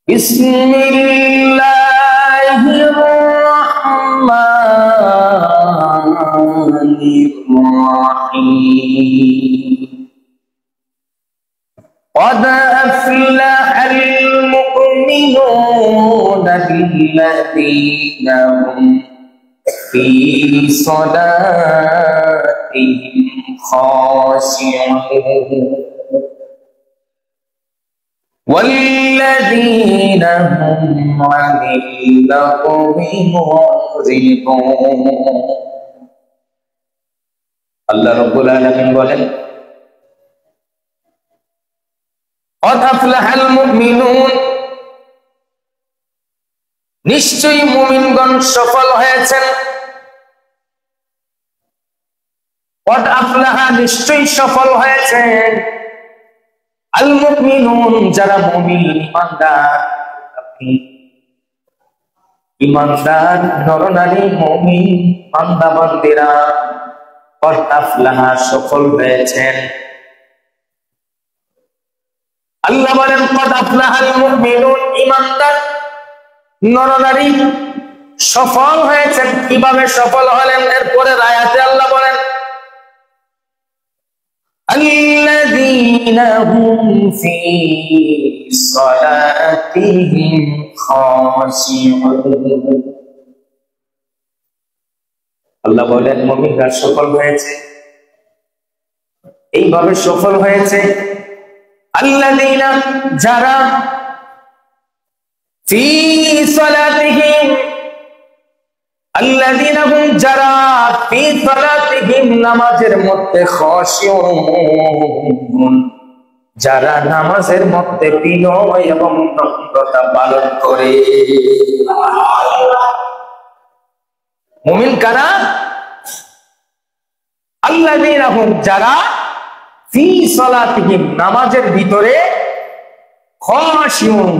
বিসমিল্লাহির রহমানির রহিম قد أفلح المؤمنون الذين هم في صلاتهم خاشعون والذين هم عن اللغو معرضون আল্লাহ রাব্বুল আলামিন বলেন قد أفلح المؤمنون নিশ্চয়ই মুমিনগণ সফল হয়েছেন। قد أفلح নিশ্চয়ই সফল হয়েছেন আল মুমিনুন যারা মুমিন ঈমানদার। ঈমানদার নরনারী মুমিন বান্দা বান্দিরা قد أفلح সফল হয়েছেন। আল্লাহ বলেন قد أفلح المؤمنون ঈমানদার নরনারী সফল হয়েছেন। কিভাবে সফল হলেন? এরপরে আয়াতে আল্লাহ বলেন الذين هم في صلاتهم خاشعون আল্লাহ বলেন মুমিনরা সফল হয়েছে। এইভাবে সফল হয়েছে الذين যারা في صلاتهم الذين هم যারা في صلاتهم নামাজের মধ্যে খাশিউন যারা নামাজের মধ্যে বিনয় এবং নম্রতা পালন করে। মুমিন কারা? আল্লাযীনা হুম যারা ফি সালাতিহিম নামাজের ভিতরে খাশিউন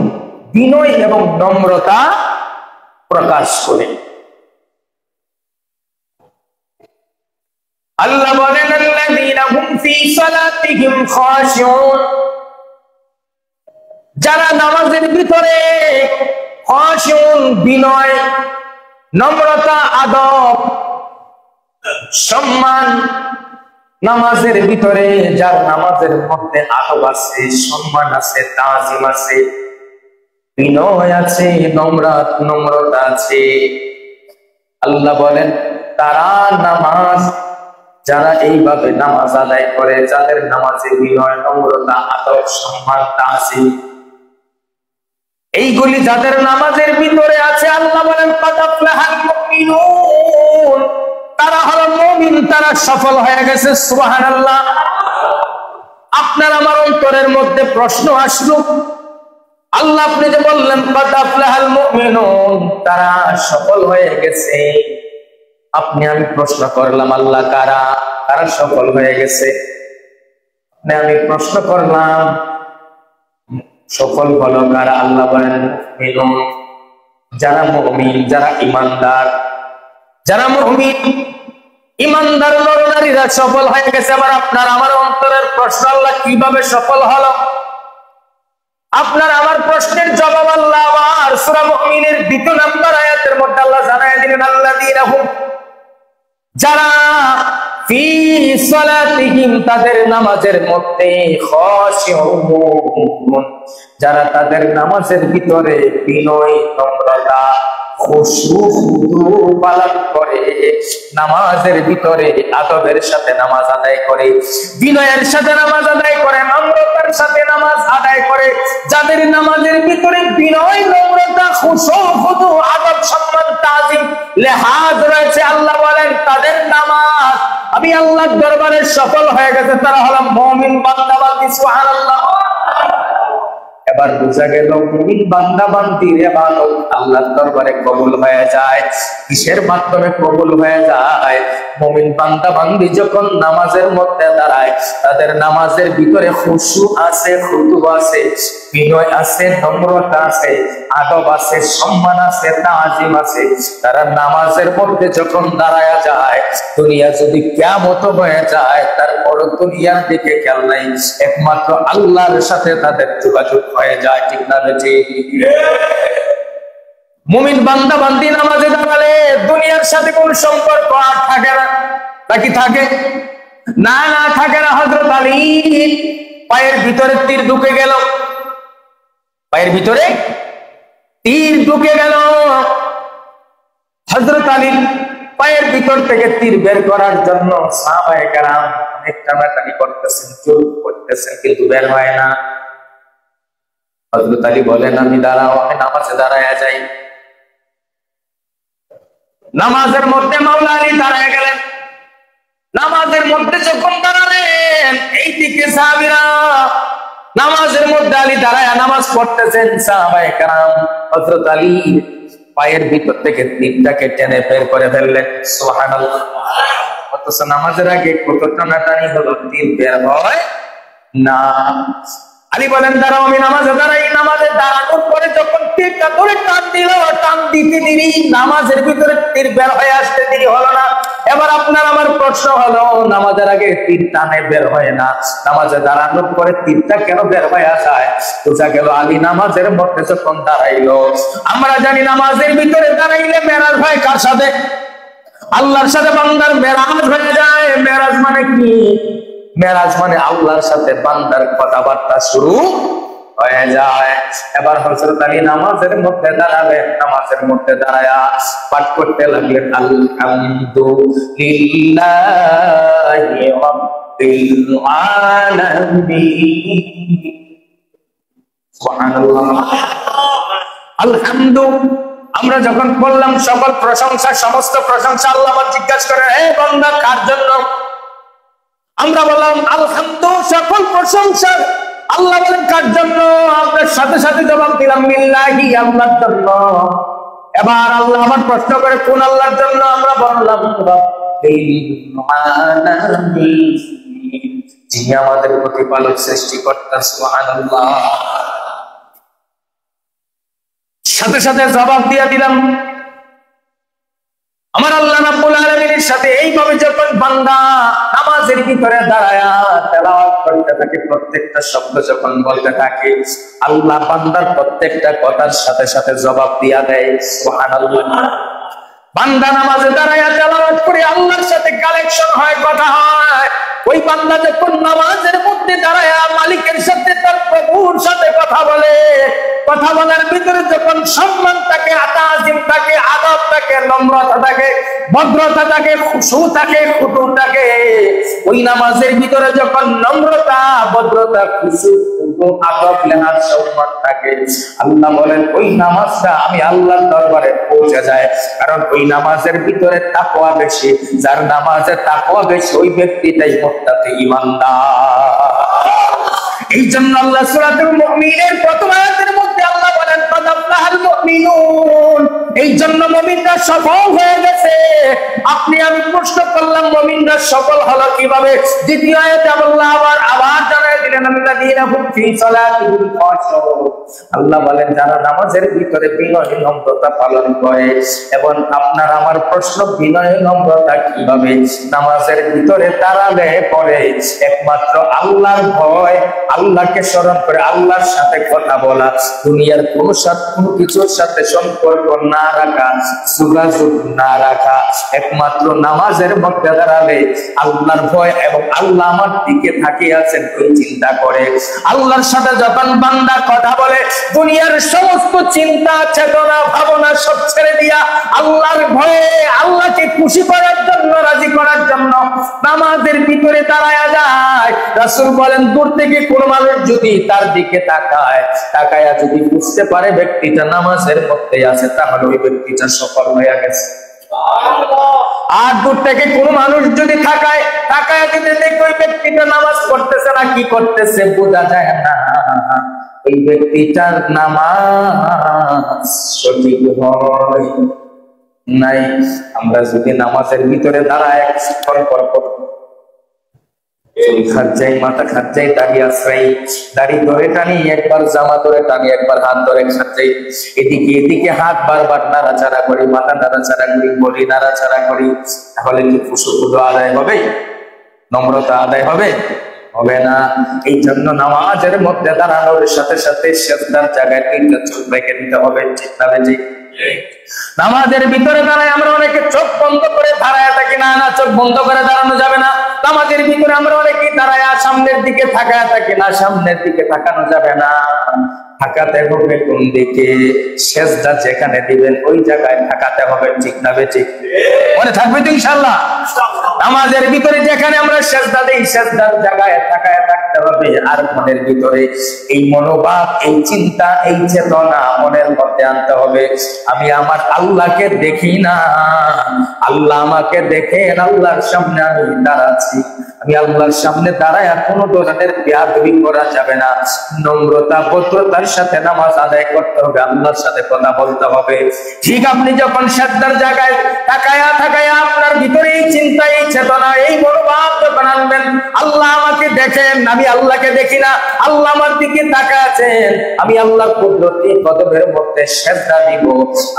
বিনয় এবং নম্রতা প্রকাশ করে। আল্লাহ বলেন আল্লাযীনা হুম ফি সালাতিহিম খাশিউন যারা নামাজের ভিতরে খাশিউন বিনয় নম্রতা আদব সম্মান নামাজের ভিতরে যার নামাজের মধ্যে আদব আছে সম্মান আছে তাজিম আছে বিনয় আছে নম্রতা আছে। আল্লাহ বলেন তারা নামাজ যারা এইভাবে নামাজ আদায় করে যাদের নামাজে বিনয় নম্রতা আদব সম্মান তাজিম এইগুলি যাদের নামাজের ভিতরে আছে আল্লাহ বলেন قد أفلح المؤمنون তারা হলো মুমিন তারা সফল হয়ে গেছে। সুবহানাল্লাহ। আপনার আমার অন্তরের মধ্যে প্রশ্ন আসলো আল্লাহ আপনি যে বললেন قد أفلح المؤمنون তারা সফল হয়ে গেছে আমি প্রশ্ন করলাম আল্লাহ কারা সফল হয়ে গেছে? আমি প্রশ্ন করলাম সফল হলো কারা? আল্লাহ বলেন মুমিনুন যারা মুমিন যারা ঈমানদার যারা মুমিন ঈমানদার নরনারীরা সফল হয়ে গেছে। আবার আপনার আমার অন্তরের প্রশ্ন আল্লাহ কিভাবে সফল হলো? আপনার আমার প্রশ্নের জবাব আল্লাহ আবার সূরা মুমিনের 2 নম্বর আয়াতের মধ্যে আল্লাহ জানায় দিলেন আল্লাযীনা হুম যারা ফি সালাতিহিম তাদের নামাজের মধ্যে খাশিউন যারা তাদের নামাজের ভিতরে বিনয় নম্রতা খুশু পালন করে নামাজের ভিতরে আদবের সাথে নামাজ আদায় করে বিনয়ের সাথে নামাজ আদায় করে নম্রতার সাথে নামাজ আদায় করে যাদের নামাজের ভিতরে বিনয় নম্রতা খুশু আদব সম্মান তাজিম লিহাজ রয়েছে আল্লাহ বলেন তাদের নামাজ আমি আল্লাহর দরবারে সফল হয়ে গেছে। তারা হলো মুমিন বান্দা বান্দি। সুবহানাল্লাহ। এবার বুঝা গেল মুমিন বান্দা বান্দির ইবাদত আল্লাহর দরবারে কবুল হয়ে যায়। কিসের মাধ্যমে কবুল হয়ে যায়? মুমিন বান্দা বান্দি যখন নামাজের মধ্যে দাঁড়ায় তাদের নামাজের ভিতরে খুশু আছে খুদু আছে বিনয় আছে নম্রতা আছে আদব আছে সম্মান আছে তাজিম আছে। তারা নামাজের মধ্যে যখন দাঁড়ায়া যায় দুনিয়া যদি কিয়ামত হয়ে যায় তারপর দুনিয়ার দিকে খেয়াল নাই একমাত্র আল্লাহর সাথে তাদের যোগাযোগ হয়। হয়ে যায়, ঠিক না বেঠি? মুমিন বান্দা বান্দি নামাজে দাঁড়ালে দুনিয়ার সাথে কোন সম্পর্ক আর থাকে না, নাকি থাকে? না না, থাকে না। হযরত আলী পায়ের ভিতরে তীর ঢুকে গেল, পায়ের ভিতরে তীর ঢুকে গেল। হযরত আলী পায়ের ভিতর থেকে তীর বের করার জন্য সাহাবায়ে কেরাম অনেক টানাটানি করতেছেন, জোর করতেছেন, কিন্তু বের হয় না। হযরত আলী বলেন, আমি দাঁড়াও, আমি নামাজে দাঁড়ায় যাই। নামাজের মধ্যে মাওলা আলী দাঁড়ায় গেলেন। নামাজের মধ্যে যখন দাঁড়ালেন, এইদিকে সাহাবীরা নামাজের মধ্যে আলী দাঁড়ায় নামাজ পড়তেছেন। সাহাবায়ে কেরাম হযরত আলী পায়ের ভিতর থেকে তীরটাকে টেনে বের করে ফেললেন। সুবহানাল্লাহ। অথচ নামাজের আগে কত টানাটানি হলো, তীর বের হয় না। আলী বলেন, দাঁড়াও, আমি নামাজে দাঁড়াই। নামাজে দাঁড়ানোর পরে যখন তীরটা ধরে টান দিল, টান দিতে দেরি, নামাজের ভিতরে তীর বের হয়ে আসতে দেরি হলো না। এবার আপনার আমার প্রশ্ন হলো, নামাজের আগে তীর টানে বের হয় না, নামাজে দাঁড়ানোর পরে তীরটা কেন বের হয়ে যায়? বোঝা গেল আলী নামাজের মধ্যে যখন দাঁড়াইলো। আমরা জানি নামাজের ভিতরে দাঁড়াইলে মেরাজ হয় কার সাথে? আল্লাহর সাথে বান্দার মেরাজ হয়ে যায়। মেরাজ মানে কি? মেরাজ মানে আল্লাহর সাথে বান্দার কথাবার্তা শুরু হয়ে যায়। এবার হযরত আলী নামাজের মধ্যে দাঁড়ালেন। নামাজের মধ্যে দাঁড়ায়া পাঠ করতে লাগলেন, আলহামদুলিল্লাহি রাব্বিল আলামিন। সুবহানাল্লাহ। আলহামদু আমরা যখন বললাম সকল প্রশংসা, সমস্ত প্রশংসা আল্লাহ। আবার জিজ্ঞাসা করে, হে বান্দা, কার জন্য? আমরা বললাম আলহামদু, সকল প্রশংসা আল্লাহ। বলেন কার জন্য? আপনার সাথে সাথে জবাব দিলাম লিল্লাহি, আল্লাহর জন্য। এবার আল্লাহ আবার প্রশ্ন করে, কোন আল্লাহর জন্য? আমরা বললাম রাব্বিল আলামিন, যিনি আমাদের প্রতিপালক, সৃষ্টিকর্তা। সুবহানাল্লাহ। সাথে সাথে জবাব দিয়ে দিলাম আমার আল্লাহ রাব্বুল আলামিনের সাথে। এইভাবে যখন বান্দা নামাজের ভিতরে দাঁড়ায়া তেলাওয়াত করতে থাকে, প্রত্যেকটা শব্দ যখন বলতে থাকে, আল্লাহ বান্দার প্রত্যেকটা কথার সাথে সাথে জবাব দিয়া দেয়। সুবহানাল্লাহ। বান্দা নামাজে দাঁড়ায়া তেলাওয়াত করে আল্লাহর সাথে কালেকশন হয়, কথা হয়। ওই বান্দা যখন নামাজের মধ্যে দাঁড়ায়া মালিকের সাথে, তার প্রভুর সাথে কথা বলে, কথা বলার ভিতরে যখন সম্মান থাকে, তাজিম থাকে, আদব থাকে, নম্রতা থাকে, ভদ্রতা থাকে, খুশু থাকে, খুদু থাকে, ওই নামাজের ভিতরে যখন নম্রতা, ভদ্রতা, খুশু, খুদু, আদব, লেহাজ, সম্মান থাকে, আল্লাহ বলেন ওই নামাজটা আমি আল্লাহর দরবারে পৌঁছে যায়। কারণ ওই নামাজের ভিতরে তাকওয়া বেশি। যার নামাজে তাকওয়া বেশি, ওই ব্যক্তিটাই মুত্তাকি, ঈমানদার। এই জন্য আল্লাহ সূরাতুল মুমিনের প্রথম আয়াতের মধ্যে আল্লাহ বলেন কাদ আফলাহাল মুমিনুন। এই জন্য মুমিনরা সফল হয়ে গেছে। আপনি আমি প্রশ্ন করলাম, মুমিনরা সফল হলো কিভাবে? দ্বিতীয় আয়াতে আল্লাহ আবার জানাই দিলেন, আল্লাযীনা হুম ফী সালাতিহিম খাশিউন। আল্লাহ বলেন যারা নামাজের ভিতরে বিনয় নম্রতা পালন করে। এবং আপনার আমার প্রশ্ন, বিনয় নম্রতা কিভাবে? নামাজের ভিতরে দাঁড়ালে পরে একমাত্র আল্লাহর ভয়, আল্লাহকে স্মরণ করে, আল্লাহর সাথে কথা বলা, দুনিয়ার কোনো কিছুর সাথে সম্পর্ক না রাখা, যোগাযোগ না রাখা, একমাত্র নামাজের মধ্যে দাঁড়ালে আল্লাহর ভয় এবং আল্লাহ আমার দিকে তাকিয়ে আছেন ওই চিন্তা করে। আল্লাহর সাথে যখন বান্দা কথা বলে, দুনিয়ার সমস্ত চিন্তা, চেতনা, ভাবনা সব ছেড়ে দিয়া আল্লাহর ভয়ে, আল্লাহকে খুশি করার জন্য, রাজি করার জন্য নামাজের ভিতরে দাঁড়ায়া যায়। রাসূল বলেন দূর থেকে কোনো মানুষ যদি তার দিকে তাকায়া যদি বুঝতে পারে ব্যক্তিটা নামাজের মধ্যে আছে, তাহলে ওই ব্যক্তিটা সফল হয়ে গেছে। আর দূর থেকে কোনো মানুষ যদি তাকায়া যদি দেখে ওই ব্যক্তিটা নামাজ পড়তেছে না, কি করতেছে বোঝা যায় না, ওই ব্যক্তিটার নামাজ সঠিক হয় নাই। আমরা যদি নামাজের ভিতরে দাঁড়ায় কিছুক্ষণ পর খাজ্জাই, মাথা খাজ্জাই, দাড়ি আশ্রাই, দাড়ি ধরে টানি, একবার জামা ধরে টানি, একবার হাত ধরে খাজ্জাই, এদিকে হাত বারবার নাড়াচাড়া করি, মাথা নাড়াচাড়া করি, বডি নাড়াচাড়া করি, তাহলে কি খুশু আদায় হবে? নম্রতা আদায় হবে? হবে না। এই জন্য নামাজের মধ্যে দাঁড়ানোর সাথে সাথে সিজদার জায়গায় তিনটা চোখ রেখে দিতে হবে, ঠিক না বেঠিক? নামাজের ভিতরে দাঁড়ায় আমরা অনেকে চোখ বন্ধ করে দাঁড়ায় থাকি, না না, চোখ বন্ধ করে দাঁড়ানো যাবে না। নামাজের ভিতরে আমরা অনেকেই দাঁড়ায় সামনের দিকে তাকায় থাকি, না, সামনের দিকে তাকানো যাবে না। তাকাতে হবে কোন দিকে? সিজদা যেখানে দিবেন ওই জায়গায় তাকাতে হবে, ঠিক না বেঠিক? মনে থাকবে তো ইনশাআল্লাহ? নামাজের ভিতরে যেখানে আমরা সিজদা দেই সিজদার জায়গায় তাকায় থাকতে হবে। আর মনের ভিতরে এই মনোভাব, এই চিন্তা, এই চেতনা মনের মধ্যে আনতে হবে, আমি আমার আল্লাহকে দেখি না, আল্লাহ আমাকে দেখেন। আল্লাহর সামনে আমি দাঁড়াচ্ছি, আমি আল্লাহর সামনে দাঁড়ায় কোনো ধরনের বেয়াদবি করা যাবে না। নম্রতা ভদ্রতার সাথে নামাজ আদায় করতে হবে, আল্লাহর সাথে কথা বলতে হবে। ঠিক আপনি যখন সিজদার জায়গায় তাকায়া তাকায়া আপনার ভিতরে এই চিন্তা, এই চেতনা, এই মনোভাব যখন আনবেন, আল্লাহ আমাকে দেখেন, আমি আল্লাহকে দেখি না, আল্লাহ আমার দিকে তাকায় আছেন, আমি আল্লাহর কুদরতি কদমের মধ্যে সিজদা দিব।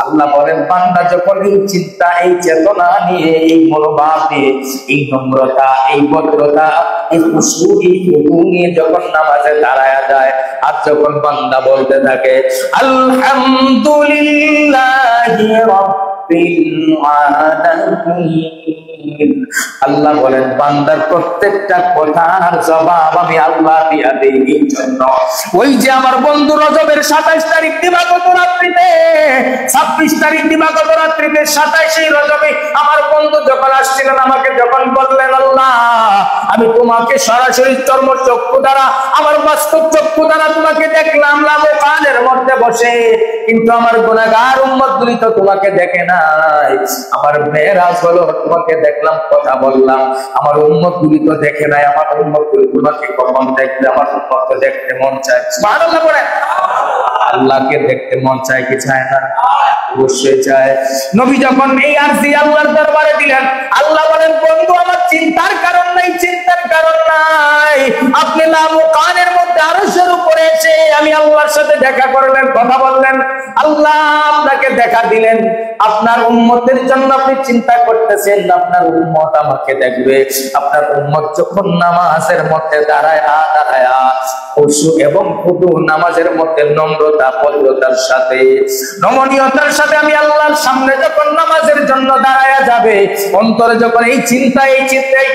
আল্লাহ বলেন, বান্দা যখন এই চিন্তা, এই চেতনা নিয়ে, এই মনোভাব নিয়ে, এই নম্রতা, এই ভদ্রতা, এই খুশু, এই খুশু নিয়ে যখন নামাজে দাঁড়ায়া যায়, আর যখন বান্দা বলতে থাকে আলহামদুলিল্লাহি রাব্বিল আলামিন, আল্লাহ বলেন বান্দার প্রত্যেকটা কথার জবাব আমি আল্লাহ দিয়া দেই। এই জন্য ওই যে আমার বন্ধু রজবের 27 তারিখ দিবাগত রাত্রিতে, 26 তারিখ দিবাগত রাত্রিতে, 27 রজবে আমার বন্ধু যখন আসছিলেন, আমাকে যখন বললেন আল্লাহ আমি তোমাকে সরাসরি চর্মচক্ষু দ্বারা, আমার বাস্তব চক্ষু দ্বারা তোমাকে দেখলাম লামকানের মধ্যে বসে, কিন্তু আমার গুনাহগার উম্মতগুলি তো তোমাকে দেখে নাই। আমার মেরাজ হলো তোমাকে দেখলাম, কথা বললাম, আমার উম্মতগুলি তো দেখে নাই। আমার উম্মতগুলি তোমাকে কখন দেখবে? আমার উম্মত তো দেখতে মন চায়। সুবহানাল্লাহ বলেন। আল্লাহকে দেখতে মন চায় কি চায় না? অবশ্যই চায়। নবী যখন এই আরজি আল্লাহর দরবারে দিলেন, আল্লাহ বলেন বন্ধু আমার চিন্তার কারণ নাই, চিন্তার কারণ নাই, আপনি লামকানের মধ্যে আরশের উপরে এসে আমি আল্লাহর সাথে দেখা করলেন, কথা বললেন, আল্লাহ আপনাকে দেখা দিলেন। আপনার উম্মতের জন্য আপনি চিন্তা করতেছেন, আপনার উম্মত আমাকে দেখবে। আপনার উম্মত যখন নামাজের মধ্যে দাঁড়ায়া দাঁড়ায়া খুশু এবং খুদু, নামাজের মধ্যে নম্রতা ভদ্রতার সাথে, নমনীয়তার সাথে আমি আল্লাহর সামনে যখন নামাজের জন্য দাঁড়ায়া যাবে, অন্তরে যখন এই চিন্তা, এই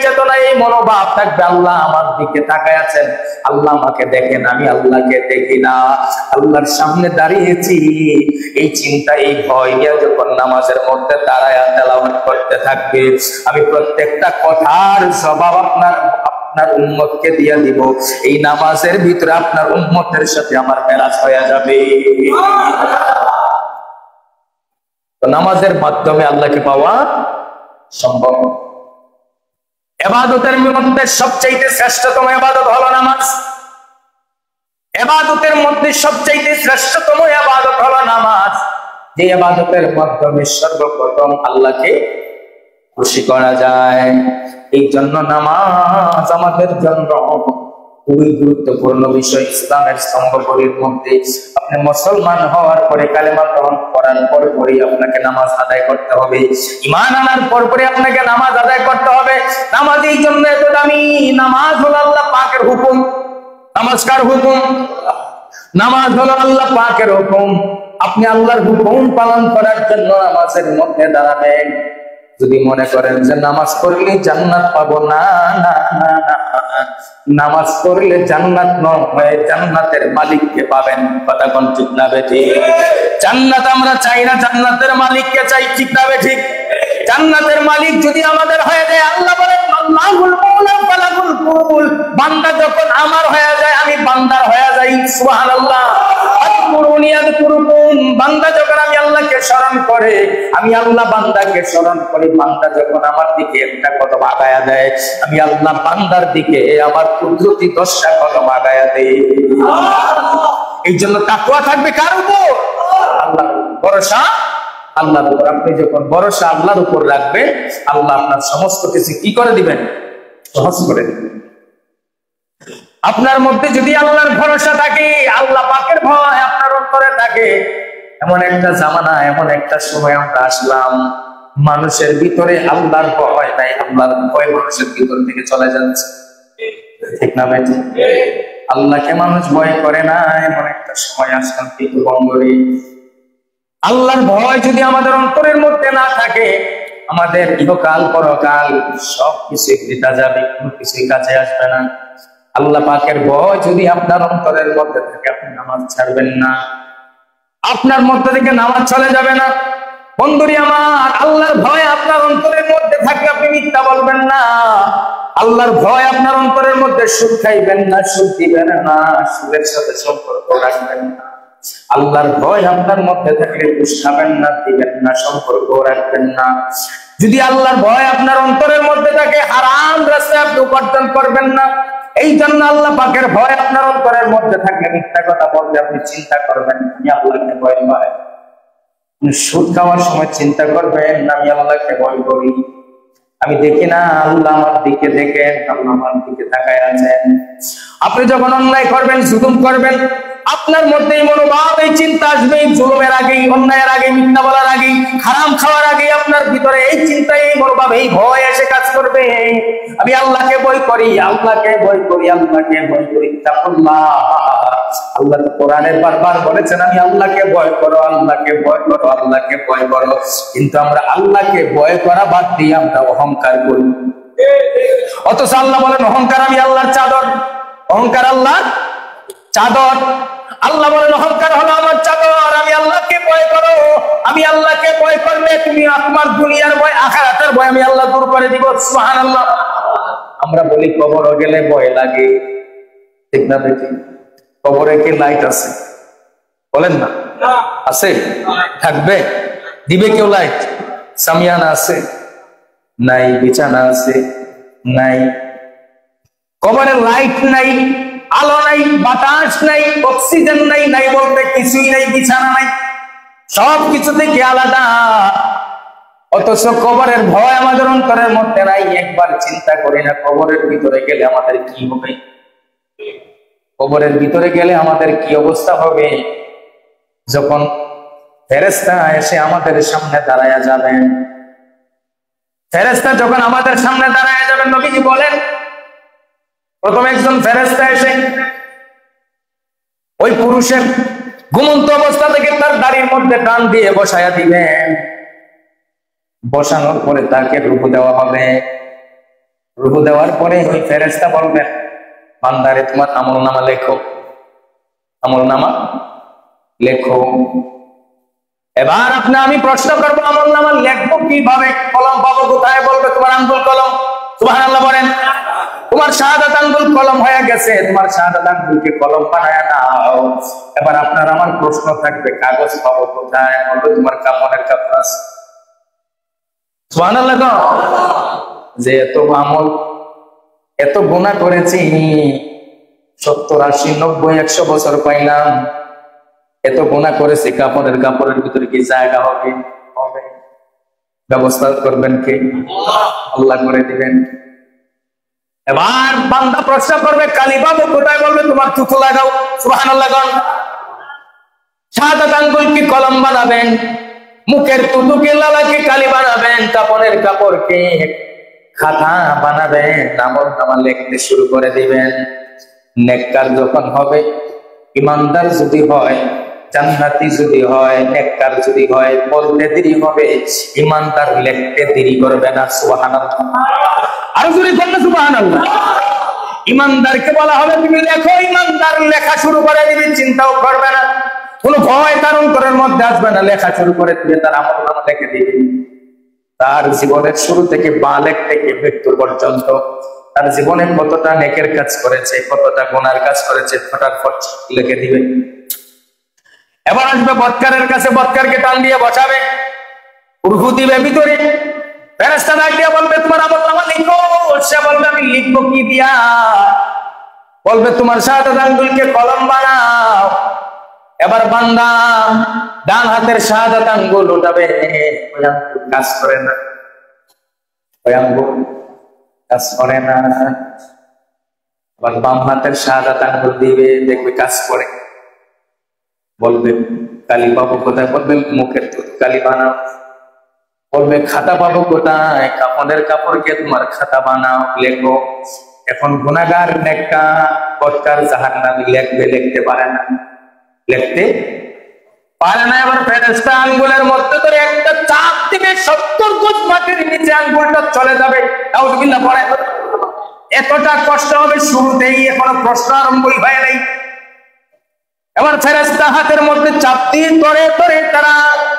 চেতনা, এই মনোভাব থাকবে, আল্লাহ আমার দিকে তাকায় আছেন, আল্লাহ আমাকে দেখেন, আমি আল্লাহকে দেখি না, আল্লাহর সামনে দাঁড়িয়েছি, এই চিন্তা, এই ভয় নিয়ে যখন নামাজের মধ্যে দাঁড়ায়া তেলাওয়াত করতে থাকবে, আমি প্রত্যেকটা কথার জবাব আপনার উম্মতকে দিয়া দিব। এই নামাজের ভিতরে আপনার উম্মতের সাথে আমার মেরাজ হয়ে যাবে। তো নামাজের মাধ্যমে আল্লাহকে পাওয়া সম্ভব। ইবাদতের মধ্যে সবচেয়ে শ্রেষ্ঠতম ইবাদত হলো নামাজ। ইবাদতের মধ্যে সবচেয়ে শ্রেষ্ঠতম ইবাদত হলো নামাজ, যে ইবাদতের মাধ্যমে সর্বপ্রথম আল্লাহকে খুশি করা যায়। এই জন্য নামাজ আমাদের জন্য খুবই গুরুত্বপূর্ণ বিষয়। ইসলামের স্তম্ভগুলির মধ্যে আপনি মুসলমান হওয়ার পরে, কালেমা গ্রহণ করার পরে আপনাকে নামাজ আদায় করতে হবে। ঈমান আনার পরে আপনাকে নামাজ আদায় করতে হবে। নামাজ এই জন্য এত দামি, নামাজ হলো আল্লাহ পাকের হুকুম। নামাজ কার হুকুম? নামাজ হলো আল্লাহ পাকের হুকুম। আপনি আল্লাহর হুকুম পালন করার জন্য নামাজের মধ্যে দাঁড়াবেন। যদি মনে করেন যে নামাজ পড়লে জান্নাত পাবো, না না না না, নামাজ পড়লে জান্নাত নয়, জান্নাতের মালিককে পাবেন। কথা কোন ঠিক না বেঠিক? জান্নাত আমরা চাই না, জান্নাতের মালিককে চাই, ঠিক না বেঠিক? জান্নাতের মালিক যদি আমাদের হয়ে যায়, আল্লাহ বলেন আল্লাহুল মাওলা ফালাহুল কুল, বান্দা যখন আমার হয়ে যায় আমি বান্দার হয়ে যাই। সুবহানাল্লাহ। বান্দা যখন আমি আল্লাহকে স্মরণ করে, আমি আল্লাহ বান্দাকে স্মরণ করি, বান্দা যখন আমার দিকে একটা কদম আগায়া দেয়, আমি আল্লাহ বান্দার দিকে আমার কুদরতি 10টা কদম আগায়া দেই। এই জন্য তাকওয়া থাকবে কার উপর? আল্লাহর উপর। ভরসা আল্লাহর উপর। আপনি যখন ভরসা আল্লাহর উপর রাখবেন, আল্লাহ আপনার সমস্ত কিছু কি করে দিবেন? সহজ করে দিবেন। আপনার মধ্যে যদি আল্লাহর ভরসা থাকে, আল্লাহ পাকের ভয় আপনার অন্তরে থাকে, এমন একটা জামানা, এমন একটা সময় আমরা আসলাম, মানুষের ভিতরে আল্লাহর ভয় নাই, আল্লাহর ভয় মানুষের ভিতর থেকে চলে যাচ্ছে। ঠিক না ভাই? আল্লাহকে মানুষ ভয় করে না, এমন একটা সময় আসলাম কিন্তু বন্ধুরে, আল্লাহর ভয় যদি আমাদের অন্তরের মধ্যে না থাকে, আমাদের ইহকাল পরকাল সবকিছু বৃথা যাবে, কোনো কিছুই কাছে আসবে না। আল্লাহ পাকের ভয় যদি আপনার অন্তরের মধ্যে থাকে, আপনি নামাজ ছাড়বেন না, আপনার মধ্যে থেকে নামাজ চলে যাবে না। বন্ধুরি আমার, আল্লাহর ভয় আপনার অন্তরের মধ্যে থাকলে আপনি মিথ্যা বলবেন না। আল্লাহর ভয় আপনার অন্তরের মধ্যে সুদ খাইবেন না, সুদ দিবেন না, সুদের সাথে সম্পর্ক রাখবেন না। আল্লাহর ভয় আপনার মধ্যে থাকলে ঘুষ খাবেন না, দিবেন না, সম্পর্ক রাখবেন না। যদি আল্লাহর ভয় আপনার অন্তরের মধ্যে থাকে, হারাম রাস্তায় আপনি উপার্জন করবেন না। এই জন্য আল্লাহ পাকের ভয় আপনার অন্তরের মধ্যে থাকলে মিথ্যা কথা বলতে আপনি চিন্তা করবেন আমি আল্লাহকে ভয় পাই। সুদ খাওয়ার সময় চিন্তা করবেন আমি আল্লাহকে ভয় করি, আমি দেখি না আল্লাহ আমার দিকে দেখেন, আল্লাহ আমার দিকে তাকায় আছেন। আপনি যখন অন্যায় করবেন, জুলুম করবেন, আপনার মধ্যে এই মনোভাব, এই চিন্তা আসবে। জুলুমের আগেই, অন্যায়ের আগে, মিথ্যা বলার আগে, হারাম খাওয়ার আগে আপনার ভিতরে এই চিন্তা, এই মনোভাব, এই ভয় এসে কাজ করবে। আমি আল্লাহকে ভয় করি, আল্লাহকে ভয় করি, আল্লাহকে ভয় করি। তাকুল্লাহ, আল্লাহ তো কোরআনে বারবার বলেছেন আমি আল্লাহকে ভয় করো, আল্লাহকে ভয় করো, আল্লাহকে ভয় করো। কিন্তু আমরা আল্লাহকে ভয় করা বাদ দিয়ে আমরা অহংকার করি। অথচ আল্লাহ বলেন অহংকার আমি আল্লাহর চাদর, অহংকার আল্লাহর চাদর। আল্লাহ বলেন অহংকার হলো আমার চাদর, আমি আল্লাহকে ভয় করো। আমি আল্লাহকে ভয় করলে তুমি তোমার দুনিয়ার ভয়, আখিরাতের ভয় আমি আল্লাহ দূর করে দিব। সুবহানাল্লাহ। আমরা বলি কবরে গেলে ভয় লাগে, ঠিক না বেটি? কবরে কি লাইট আছে? বলেন না আছে? থাকবে? দিবে কেউ লাইট? সামিয়ানা আছে? নাই। বিছানা আছে? নাই। কবরে লাইট নাই, আলো নাই, বাতাস নাই, অক্সিজেন নাই, নাই বলতে কিছুই নাই, বিছানা নাই, সব কিছু থেকে আলাদা। অথচ কবরের ভয় আমাদের অন্তরের মধ্যে নাই। একবার চিন্তা করি না কবরের ভিতরে গেলে আমাদের কি হবে? কবরের ভিতরে গেলে আমাদের কি অবস্থা হবে? যখন ফেরেশতা এসে আমাদের সামনে দাঁড়ায়া যাবেন, ফেরেশতা যখন আমাদের সামনে দাঁড়ায়া যাবেন, নবীজি বলেন প্রথম একজন ফেরেশতা এসে ওই পুরুষের ঘুমন্ত অবস্থা থেকে তার দাড়ির মধ্যে টান দিয়ে বসায়া দিবেন। বসানোর পরে তাকে রূহ দেওয়া হবে। রূহ দেওয়ার পরে ওই ফেরেশতা বলবেন বান্দারে তোমার আমলনামা লেখো, আমলনামা লেখো। এবার আমি প্রশ্ন করবো আমলনামা লেখবো কিভাবে? কলম পাবো কোথায়? বলবে তোমার আঙ্গুল কলম। সুবহানাল্লাহ বলেন। তোমার শাহাদাত আঙ্গুল কলম হয়ে গেছে, তোমার শাহাদাত আঙ্গুলকে কলম বানায় নাও। এবার আপনার আমার প্রশ্ন থাকবে কাগজ পাবো কোথায়? বলবে তোমার কাপড়ের কাপড় আছে। সুবহানাল্লাহ। যে এত আমল, এত গুনাহ করেছি, 70, 80, 90, 100 বছর পাইলাম, এত গুনাহ করেছি, কাপড়ের ভিতরে কি জায়গা হবে? হবে। ব্যবস্থা করবেন কে? আল্লাহ করে দিবেন। এবার বান্দা প্রশ্ন করবে কালি পাবো কোথায়? বলবে তোমার থুতু লাগাও। সুবহানাল্লাহ। শাহাদাত আঙ্গুল কি কলম বানাবেন? মুখের থুতুকে লালাকে কালি বানাবেন? কাপড়ের কাপড়কে খাতা বানাবেন? আমলনামা লিখতে শুরু করে দিবেন। নেককার যখন হবে, ইমানদার যদি হয়, জান্নাতি যদি হয়, নেককার যদি হয়, বলতে দেরি হবে, ইমানদার লিখতে দেরি করবে না। সুবহানাল্লাহ। আরো জোরে বলুন সুবহানাল্লাহ। ইমানদারকে বলা হবে তুমি লেখো, ইমানদার লেখা শুরু করে দিবে, চিন্তাও করবে না, কোনো ভয় তার অন্তরের মধ্যে আসবে না, লেখা শুরু করে দিবে, তার আমলনামা লিখে দিবে। তার জীবনের শুরু থেকে বালেগ থেকে মৃত্যু পর্যন্ত তার জীবনে কতটা নেকের কাজ করেছে, কতটা গুনার কাজ করেছে, ফটাফট লিখে দিবে। এবার আসবে বদকারের কাছে, বদকারকে টান দিয়ে বসাবে, রূহ দিবে ভিতরে। ফেরেশতা ডাক দিয়ে বলবে তোমার আমলনামা লিখো। সে বলবে আমি লিখবো কি দিয়া? বলবে তোমার শাহাদাত আঙ্গুলকে কলম বানাও। এবার বান্দা ডান হাতের শাহাদাত আঙ্গুল উঠাবে, ওই আঙ্গুল কাজ করে না, ওই আঙ্গুল কাজ করে না। আবার বাম হাতের শাহাদাত আঙ্গুল দিবে, দেখবে কাজ করে। বলবে কালি পাবো কোথায়? বলবে মুখের কালি বানাও। বলবে খাতা পাবো কোথায়? কাপড়ের কাপড়কে তোমার খাতা বানাও, লেখো। এখন গুনাহগার নেককার বদকার জাহান্নামী লিখতে পারে না, লিখতে পারে না। এবার ফেরেশতা আঙ্গুলের মধ্যে ধরে একটা চাপ দিবে, 70 গজ মাটির নিচে আঙ্গুলটা চলে যাবে। নাউযুবিল্লাহ পড়ে। এতটা কষ্ট হবে শুরুতেই, এখনো প্রশ্ন আরম্ভই হয় নাই। এবার ফেরেশতা হাতের মধ্যে চাপ দিয়ে ধরে তারা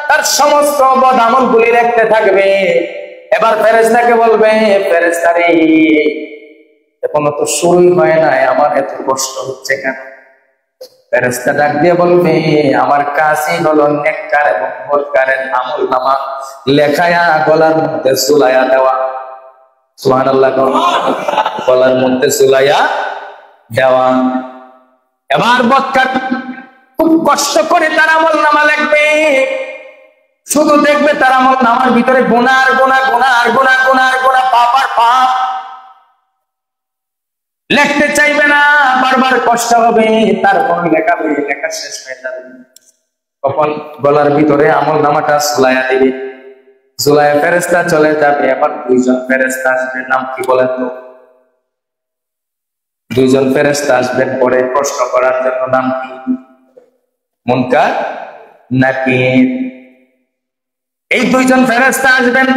তার সমস্ত বদ আমলগুলি লিখতে থাকবে। এবার ফেরেশতাকে বলবে, ফেরেশতা রে, এখনো তো শুরুই হয় নাই, আমার এত কষ্ট হচ্ছে কেন? ফেরেশতা ডাক দিয়ে বলবে, আমার কাজই হলো নেককার এবং বদকারের আমলনামা লেখায়া গলার মধ্যে ঝুলাইয়া দেওয়া। সুবহানাল্লাহ, গলার মধ্যে ঝুলাইয়া দেওয়া। এবার বদকার খুব কষ্ট করে তার আমলনামা লিখবে, শুধু দেখবে তার আমলনামার ভিতরে গুনাহ আর গুনাহ, গুনাহ আর গুনাহ, গুনাহ আর গুনাহ, পাপ আর পাপ। লিখতে চাইবে না, বারবার কষ্ট হবে, তারপর লেখা শেষ হয়ে যাবে। তখন গলার ভিতরে আমলনামাটা ঝুলাইয়া দিবে, ঝুলাইয়া ফেরেশতা চলে যাবে। আবার 2 জন ফেরেশতা আসবে, নাম কি বলেন তো? 2 জন ফেরেশতা আসবেন পরে প্রশ্ন করার জন্য, নাম কি? মুনকার, নাকির। এই 2 জন ফেরেশতা আসবেন।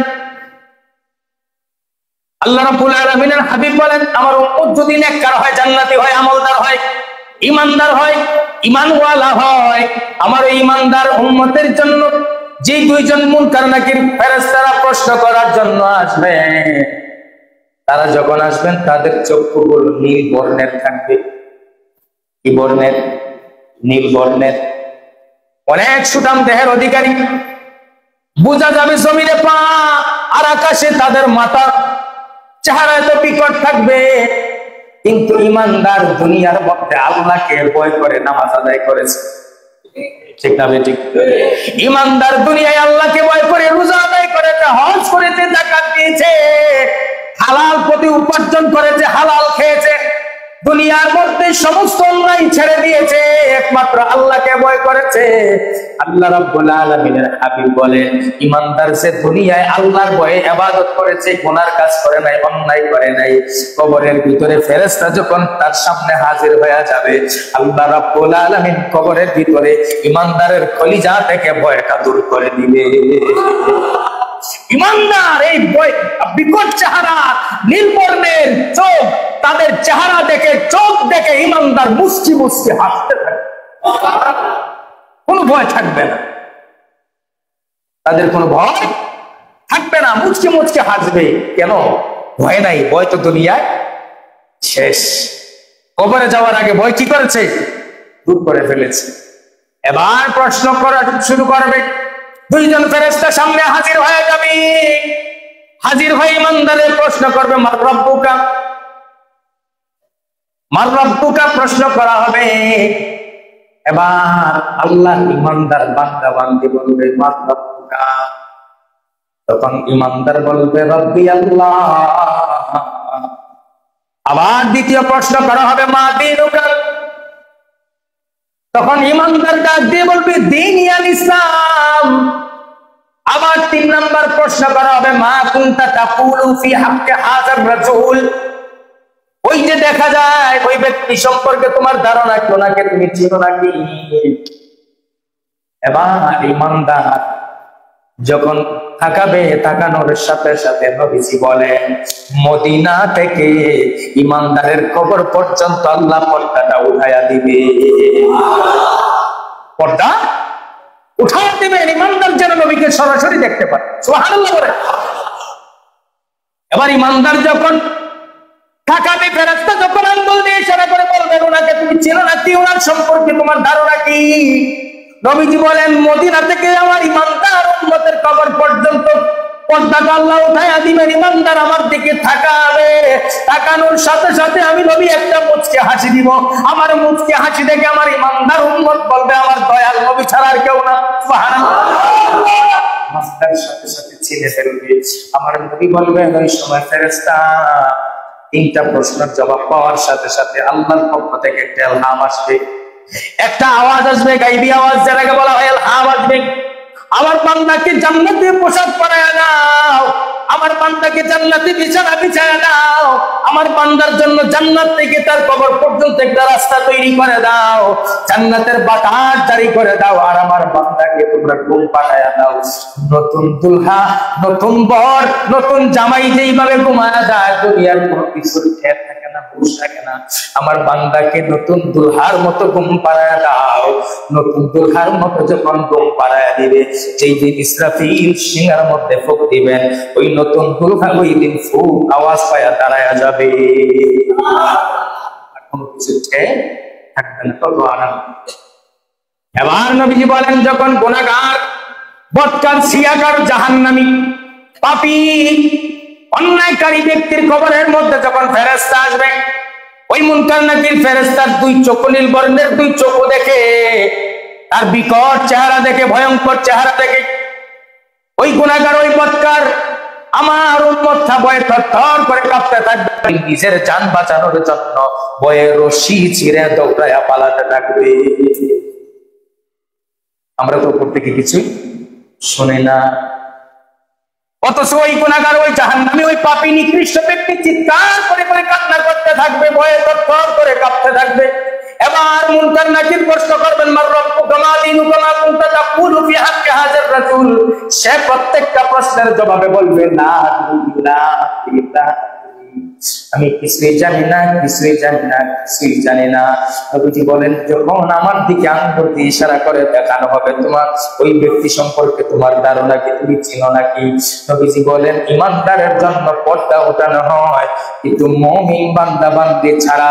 আল্লাহ রাব্বুল আলামিনের হাবিব বলেন, আমার উম্মত যদি নেককার হয়, জান্নাতি হয়, আমলদার হয়, ঈমানদার হয়, ঈমানওয়ালা হয়, আমার এই ঈমানদার উম্মতের জন্য যে 2 জন মুনকার নাকির ফেরেশতারা প্রশ্ন করার জন্য আসবে, তারা যখন আসবেন তাদের চক্ষুগুলো নীল বর্ণের থাকবে। কি বর্ণের? নীল বর্ণের। অনেক সুঠাম দেহের অধিকারী, বোঝা যাবে জমিনে পা আর আকাশে তাদের মাথা, চেহারা এত বিকট থাকবে, কিন্তু ঈমানদার দুনিয়ার মধ্যে আল্লাহকে ভয় করে নামাজ আদায় করেছে। ঠিক না বেঠিক? ঈমানদার দুনিয়ায় আল্লাহকে ভয় করে রোজা আদায় করেছে, হজ করেছে, যাকাত দিয়েছে, হালাল পথে উপার্জন করেছে, হালাল খেয়েছে, দুনিয়ার মধ্যে সমস্ত অন্যায় ছেড়ে দিয়েছে, একমাত্র আল্লাহকে ভয় করেছে। আল্লাহ রাব্বুল আলামিনের হাবিব বলেন, ঈমানদার যে দুনিয়ায় আল্লাহর ভয়ে ইবাদত করেছে, গুনার কাজ করে নাই, অন্যায় করে নাই, কবরের ভিতরে ফেরেশতা যখন তার সামনে হাজির হয়ে যাবে, আল্লাহ রাব্বুল আলামিন কবরের ভিতরে ঈমানদারের কলিজা থেকে ভয়টা দূর করে দিবে। ঈমানদার এই বিকট চেহারা, নীল বর্ণের চোখ, তাদের চেহারা দেখে, চোখ দেখে ঈমানদার মুচকি মুচকি হাসতে থাকে, কোনো ভয় থাকবে না, তাদের কোনো ভয় থাকবে না, মুচকি মুচকি হাসবে। কেন? ভয় নাই, ভয় তো দুনিয়ায় শেষ। কবরে যাওয়ার আগে ভয় কি করেছে? দূর করে ফেলেছে। এবার প্রশ্ন করা শুরু করবে। 2 জন ফেরেশতা সামনে হাজির হয়ে যাবে, হাজির হয়ে ঈমানদারের প্রশ্ন করবে, মার রাব্বুকা, মার রাব্বুকা প্রশ্ন করা হবে। এবার আল্লাহ ঈমানদার বান্দা বান্দি বলবে, মার রাব্বুকা। তখন ঈমানদার বলবে, রব্বি আল্লাহ। আবার দ্বিতীয় প্রশ্ন করা হবে, মা দীনুকা। তখন ঈমানদার ডাক দিয়ে বলবে, দীনি আল ইসলাম। আবার 3 নাম্বার প্রশ্ন করা হবে, মা কুনতা তাকুলু ফি হাক্কি হাযার রাসূল। ওই যে দেখা যায় ওই ব্যক্তি সম্পর্কে তোমার ধারণা কি, ওনাকে তুমি চিনো নাকি? এবার ঈমানদার যখন তাকাবে, তাকানোর সাথে সাথে নবীজি বলেন, মদিনা থেকে ঈমানদারের কবর পর্যন্ত আল্লাহ পর্দাটা উঠায়া দিবে। পর্দা উঠায়া দিবেন, ঈমানদার যেন নবীকে সরাসরি দেখতে পারে। সুবহানাল্লাহ বলে। এবার ঈমানদার যখন তাকাবে, ফেরেশতা যখন আঙ্গুল দিয়ে ইশারা করে বলবেন, ওনাকে তুমি চেনো নাকি, ওনার সম্পর্কে তোমার ধারণা কি? নবীজি বলেন, মদিনা থেকে আমার ঈমানদার উম্মতের কবর পর্যন্ত পর্দাটা আল্লাহ উঠায়া দিবেন। ঈমানদার আমার দিকে তাকাবে, তাকানোর সাথে সাথে আমি নবী একটা মুচকি হাসি দিব। আমার মুচকি হাসি দেখে আমার ঈমানদার উম্মত বলবে, আমার দয়াল নবী ছাড়া আর কেউ না। সুবহানাল্লাহ। মাস্টার সাথে সাথে ছিঁড়ে ফেলবে। আমার নবী বলবেন, ওই সময় ফেরেশতা 3টা প্রশ্নের জবাব পাওয়ার সাথে সাথে আল্লাহর পক্ষ থেকে একটা ইলহাম আসবে, একটা আওয়াজ আসবে, গায়বী আওয়াজ, যেটাকে বলা হয় ইলহাম আসবে। আমার বান্দাকে জান্নাতি পোশাক পরায়া দাও, আমার বান্দাকে জান্নাতি বিছানা বিছায়া দাও, আমার বান্দার জন্য জান্নাত থেকে তার কবর পর্যন্ত একটা রাস্তা তৈরি করে দাও, জান্নাতের বাতাস জারি করে দাও, আর আমার বান্দাকে তোমরা ঘুম পাঠায়া দাও। নতুন দুলহা, নতুন বর, নতুন জামাই যেইভাবে ঘুমায়া যায়, দুনিয়ার কোনো কিছুর ঠেক থাকে না, হুঁশ থাকে না, আমার বান্দাকে নতুন দুলহার মতো ঘুম পাড়ায়া দাও। নতুন দুলহার মতো যখন ঘুম পাড়ায়া দিবে, যেই দিন ইসরাফিল সিংহার মধ্যে ফুঁক দিবেন, ওই নতুন দুলহা ওই দিন ফুঁক আওয়াজ পায়া দাঁড়ায়া যাবে, কোনো কিছু ঠেক থাকবে না, তত আরাম। এবার নবীজি বলেন, যখন গুনাহগার, বদকার, সিয়াকার, জাহান্নামী, পাপী, অন্যায়কারী ব্যক্তির কবরের মধ্যে যখন ফেরেশতা আসবে, ওই মুনকার নাকির ফেরেশতার দুই চোখ, নীল বর্ণের দুই চোখ দেখে, তার বিকট চেহারা দেখে, ভয়ঙ্কর চেহারা দেখে, ওই গুনাহগার, ওই বদকার আমার উম্মতটা ভয়ে থরথর করে কাঁপতে থাকবে, নিজের জান বাঁচানোর জন্য ভয়ে রশি ছিঁড়ে দৌড়ায়া পালাতে থাকবে। আমরা তো উপর থেকে কিছু শুনি না, অথচ ওই গুনাহগার, ওই জাহান্নামী, ওই পাপী নিকৃষ্ট ব্যক্তি চিৎকার করে করে কান্না করতে থাকবে, ভয়ে থরথর করে কাঁপতে থাকবে। এবার মুনকার নাকির প্রশ্ন করবেন, মার রব্বুকা মা দীনুকা মা কুনতা তাকুলু ফি হাক্কি হাযার রাসূল। সে প্রত্যেকটা প্রশ্নের জবাবে বলবে, না আমি কিছুই জানি না, কিছুই জানি না, কিছুই জানি না। নবীজি বলেন, যখন আমার দিকে আঙ্গুল দিয়ে ইশারা করে দেখানো হবে, তোমার ওই ব্যক্তি সম্পর্কে তোমার ধারণা কি, তুমি চিনো নাকি? নবীজি বলেন, ইমানদারের জন্য পর্দা ওঠানো হয়, কিন্তু মুমিন বান্দা বান্দি ছাড়া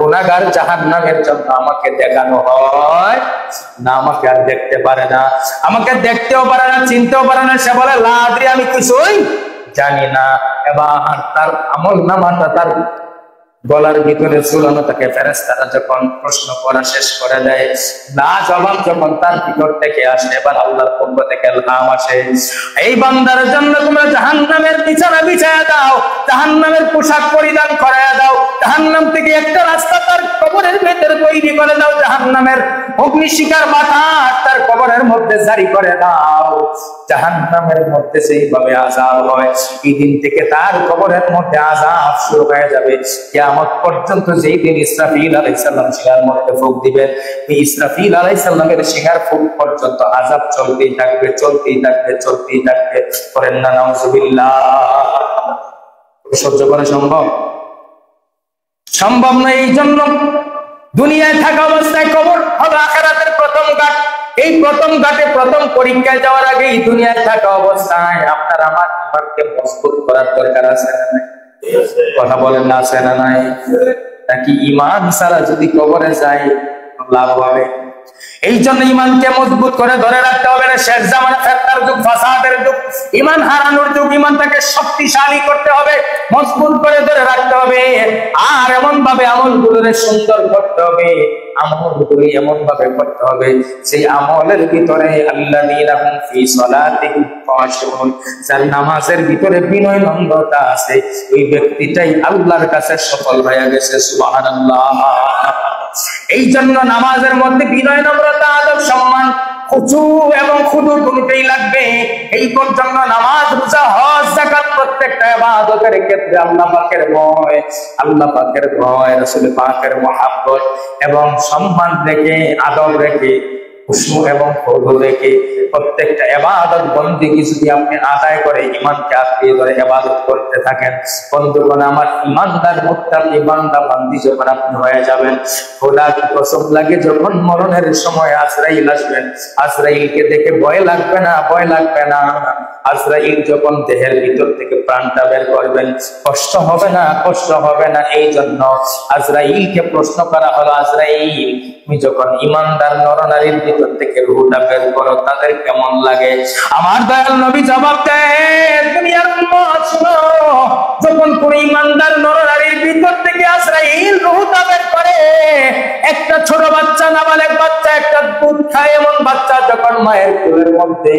গুনাহগার জাহান্নামের জন্য আমাকে দেখানো হয় না, আমাকে আর দেখতে পারে না, আমাকে দেখতেও পারে না, চিনতেও পারে না। সে বলে, লা আদরি, আমি কিছুই জানি না। এবার তার আমল নামাটা তার গলার ভিতরে ঝুলানো থাকে, ফেরেশতারা যখন প্রশ্ন করা শেষ করে দেয়, না জবাব যখন তার ভিতর থেকে আসে, এবার আল্লাহর পক্ষ থেকে নাম আসে, এই বান্দার জন্য তোমরা জাহান্নামের বিছানা বিছায়া দাও, জাহান্নামের পোশাক পরিধান করায়া দাও, জাহান্নাম থেকে একটা রাস্তা তার কবরের ভেতরে তৈরি করে দাও, জাহান্নামের অগ্নিশিখার বাতাস তার কবরের মধ্যে জারি করে দাও। জাহান্নামের মধ্যে সেইভাবে আযাব হয়, এই দিন থেকে তার কবরের মধ্যে আযাব শুরু হয়ে যাবে কিয়ামত পর্যন্ত। যেই দিন ইসরাফিল আলাইহিস সালাম শিঙার মধ্যে ফুঁক দিবেন, এই ইসরাফিল আলাইহিস সালামের শিঙার ফুঁক পর্যন্ত আযাব চলতেই থাকবে, চলতেই থাকবে, চলতেই থাকবে। করেন না নাউযুবিল্লাহ। সহ্য করা সম্ভব? সম্ভব নয়। এই জন্য দুনিয়ায় থাকা অবস্থায় কবর হলো আখিরাতের প্রথম ঘাট। এই প্রথম ঘাটে, প্রথম পরীক্ষায় যাওয়ার আগে এই দুনিয়ায় থাকা অবস্থায় আপনার আমার ইমানকে মজবুত করার দরকার আছে না নাই? কথা বলেন না, আছে না নাই? নাকি ইমান ছাড়া যদি কবরে যায় লাভ হবে? এই জন্য ইমানকে মজবুত করে ধরে রাখতে হবে না। শেষ জামানা ফিতনার যুগ, ফাসাদের যুগ, ইমান হারানোর যুগ। ইমানটাকে শক্তিশালী করতে হবে, মজবুত করে ধরে রাখতে হবে, আর এমন ভাবে আমলগুলোরে সুন্দর করতে হবে, আমলগুলো এমন ভাবে করতে হবে সেই আমলের ভিতরে আল্লাযীনা হুম ফি সালাতিহিম খাশিউন, যার নামাজের ভিতরে বিনয় নম্রতা আছে, ওই ব্যক্তিটাই আল্লাহর কাছে সফল হয়ে গেছে। সুবহানাল্লাহ। এই জন্য নামাজের মধ্যে বিনয় নম্রতা, আদব, সম্মান, খুশু এবং খুদু দুটোই লাগবে। এই জন্য নামাজ, রোজা, হজ, যাকাত প্রত্যেকটা ইবাদতের ক্ষেত্রে আল্লাহ পাকের ভয়, আল্লাহ পাকের ভয়, রাসূল পাকের মহব্বত এবং সম্মান রেখে, আদব রেখে, খুশু এবং খুদু রেখে প্রত্যেকটা ইবাদত বন্দেগী যদি আপনি আদায় করে ঈমানকে আঁকড়ে ধরে ইবাদত করতে থাকেন, বন্ধুগণ আমার ঈমানদার মুত্তাকি বান্দা বান্দি যখন আপনি হয়ে যাবেন, খোদার কসম লাগে যখন মরণের সময় আজরাইল আসবেন, আজরাইলকে দেখে ভয় লাগবে না, ভয় লাগবে না। আজরাইল যখন দেহের ভিতর থেকে প্রাণটা বের করবেন, কষ্ট হবে না, কষ্ট হবে না। এই জন্য আজরাইলকে প্রশ্ন করা হলো, আজরাইল তুমি যখন ঈমানদার নরনারীর ভিতর থেকে রূহটা বের করো তাদের কেমন লাগে? আমার দয়াল নবী জবাব দেন, দুনিয়ার উম্মত শুনো, যখন কোন ঈমানদার নরনারীর ভিতর থেকে আজরাইল রূহটা বের করে, একটা ছোট বাচ্চা, নাবালেগ বাচ্চা, একটা দুধ খায় এমন বাচ্চা যখন মায়ের কোলের মধ্যে